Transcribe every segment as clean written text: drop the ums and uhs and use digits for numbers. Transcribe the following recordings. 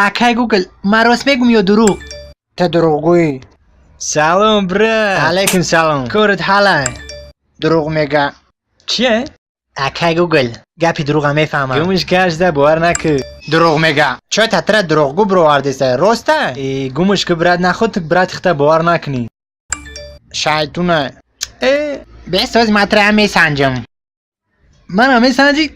اکای گوگل من راست میگم یا دروغ؟ تا دروغگویی. سلام برا. علیکم سلام. کورت حاله؟ دروغ میگه. چیه؟ اکای گوگل گپی دروغ هم میفهمم. گومش کش ده باور نکه. دروغ میگه. چه تطره دروغگو برو واردسته راسته؟ گومش که برات نخود برات خطا باور نکنی. شایدونه. بیست از مطرح میسنجم. من هم میسنجی؟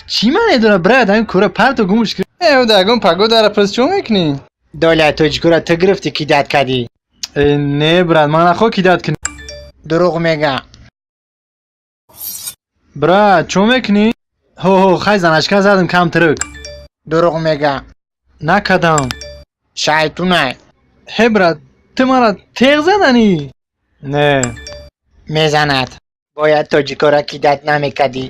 چی من ندارم برات همین کوره پرت و گومش کرد. او دگم پگو داره پس چون میکنی؟ دولت تو جگوره تو گرفتی کی داد کردی؟ نه برات من نخوا کی داد کنی. دروغ میگه. برات چون میکنی؟ هو خیلی زنشکه زدم کم ترک. دروغ میگه. نکدم. شایدونه. هی برات تو مرا تیغ زدنی؟ نه. میزند. باید تو جگوره کی داد نمیکردی.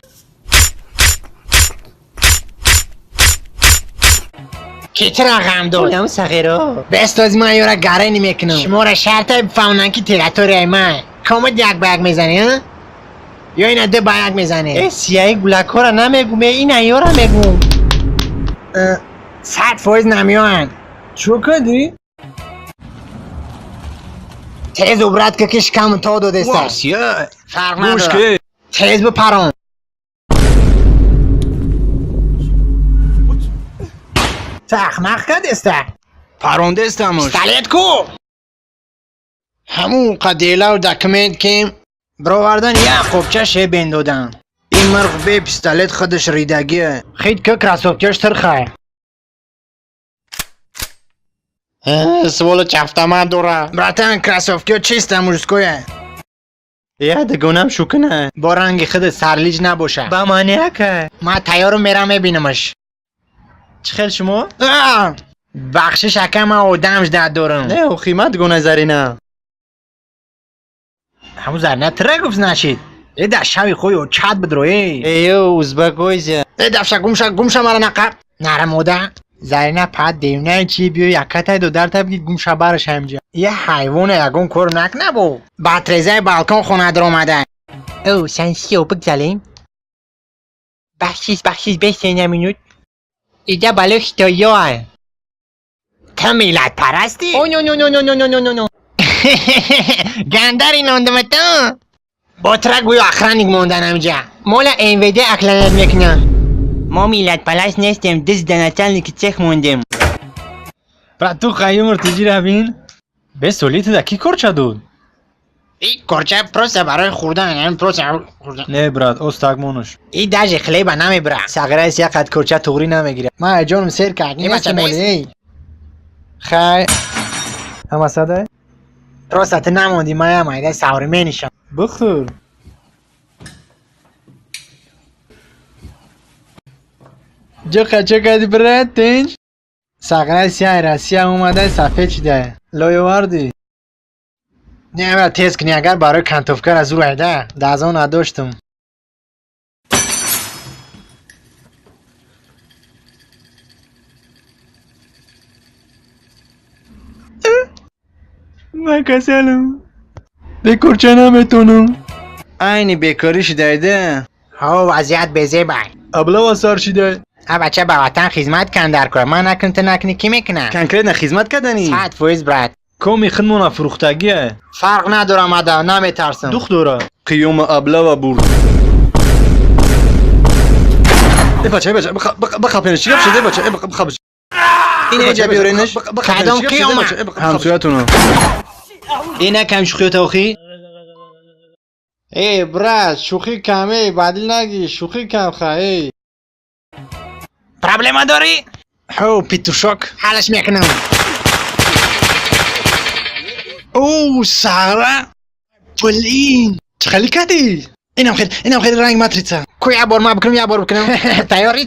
کی چرا غم داد؟ اونم صغیرا. بیست از من یورا گره نمیکنم. شما را شرط بفهمن که تیراتوری من. کامت یک بیگ میزنی ها؟ یا این ده بیگ میزنی؟ سیایی گلکو را نمیگم این ایارا میگم. 100% نمیان. چو کدی؟ تیز و برد که کش کم تا دو دسته. واسیه. فرق گوش نداره. که. تیز بپران. تخمخ که دسته؟ پرونده استموش. استالیت کو؟ همون قدیله و دکمنت کم برآوردن یه خوبچه شه بندودن. این مرغ به پیستالت خودش ریدگیه. خیلی که کراسوفکش ترخه. سوال چفتمه دوره. براتن کراسوفکیو چیست موجسکویه؟ یه دگونم شکنه. با رنگ خود سرلیج نباشه. با مانه که. من تیارو میرم میبینمش. چه خیل شما؟ بخشش اکم و دمش داد دارم. نه و قیمت گونه زرینه. همون زرنه تره گفت نشید. یه دشوی خوی و چد بدروی. ایو ازبگویزه. یه دفشه گمشه مرا نقب. نرموده. زرینه پد دیونه چی بیو یکتای دو در تبگید گمشه برش همجا. یه حیوانه یکون کور نک نبو. بطریزه بالکن خونه در اومده. او سنسی او بگذالیم. بخشیز بیسته نمینود. ایده بلوش تو یاه. تو میلاد پرستی؟ او نو. گندری ناندم تو. با ترک گویا اخرانیک موندن همجا. مولا این ویده اکلانت میکنه. ما میلاد پلاس نیستیم دست دنتن که چخ موندیم. برات تو قیم ارتجی روین؟ به سولیت دکی کرچه دود. این کرچه پروسه برای خوردن. این پروسه خوردن. نه برات استاق مونش. این داجی خلیبه نمیبره. ساقره ایسی قد کرچه توغری نمیگیره. ما جانم سیر کرد. این بچه مولی. خی. همه ساده؟ پروسه نموندی ما هم ایده سواری مینیشم. بخور. جو خچه کدی برات تنج؟ ساقره سیاه راسیه اومده صفحه چی ده؟ لایه واردی. نه برای تیز کنی اگر برای کنتوفکر از رو ایده. دازه نداشتم. من کسلم. به کرچه نمیتونم. اینی بیکاریش دایده. ها وضعیت بزی بای. ابلا و سار شده. ها بچه با وطن خدمت کن در کار. من نکن تو نکنی کی میکنه؟ کنکرت خدمت کردنی. 100% برات. کمی خدمونا فروختگیه. فرق ندارم ادا نمیترسم. دختورا قیوم ابلا و بورد. ای بچه بخوابینش چی شده بچه بخوابش. این اینجا بیارینش. کدام قیوم؟ همسویتونو. اینه کم شوخی توخی؟ ای برات شوخی کمه بدل نگی شوخی کم خواهی. پرابلم داری؟ هو پیتوشک حالش میکنم. او سارا پولین چخلی کدی؟ اینم خیلی رنگ ماتریڅه. کو یه بار ما بکنم یه بار بکنم. تیاری.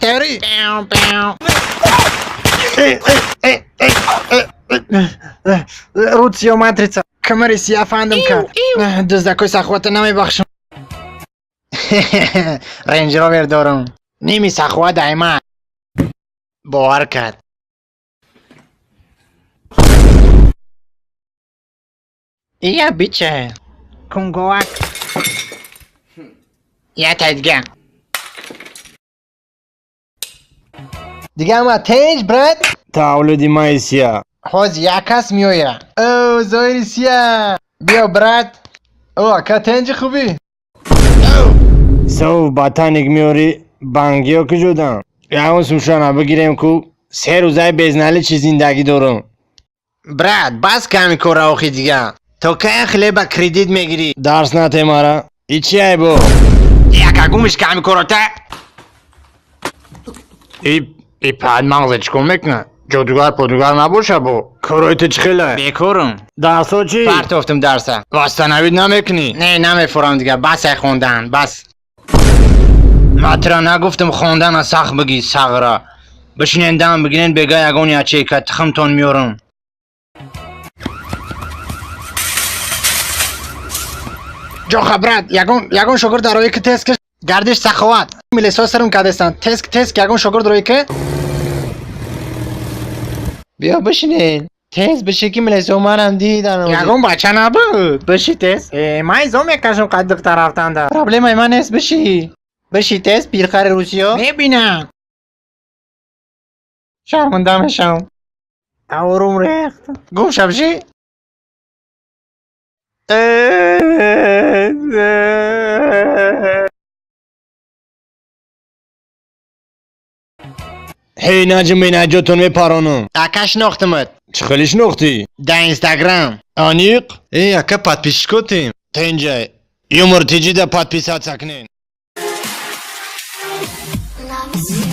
روتسیو ماتریڅه. کمری سیاه فاندم کرد. دزدکوی سخوات نمیبخشم. رنج روور دارم. نیمی سخوات دایما. باور کرد. یا بیچه کنگوک. یه تدگه. دیگه اما تنج برد تولدی مایسیا حاج یک کس میویه. او زایری سیه بیا برد. او اکا تنجی خوبی. سو باتانیک میوری بانگیو که جودم یه سوشانه بگیریم که 3 روزای بزنالی چی زندگی دارم. برد بس کمی کار آخی دیگه. تو که خیلی با کردیت میگیری. درس نته مارا ایچی ای بو یک گومش کمی کاراته. ای پاد مغزه چکن میکنه جادوگر پادوگر نباشه بو کارایت چی خیله بیکارم. درسا چی؟ فرت افتم درسه. واسه نوید نمیکنی؟ نه نمیفورم دیگه بس خوندن بس. ماترا نگفتم خوندن سخت بگی سغرا بشینین دم بگیرین بگای اگون یا چه که تخمتون میورم. جو خبرت یگون شکر دارایی که تست که گردش سخوات ملیسا سرم کدستان تست یگون شکر دارایی که بیا بشینین تیز بشه که ملیسا منم دیدن یگون بچه نبود بشی تست مای زوم یکشم قد دختر رفتن ده پرابلم ای من نیست بشی تیز پیرخر روسیا میبینم شرمنده میشم آروم ریخت گم شبشی هی نجم بی نجاتون میپرانم اکش نختمت چه خیلیش نختی؟ ده اینستاگرام آنیق؟ ای اکه پاد پیش کتیم تا اینجا یه مرتیجی ده پاد پیسات سکنین Love is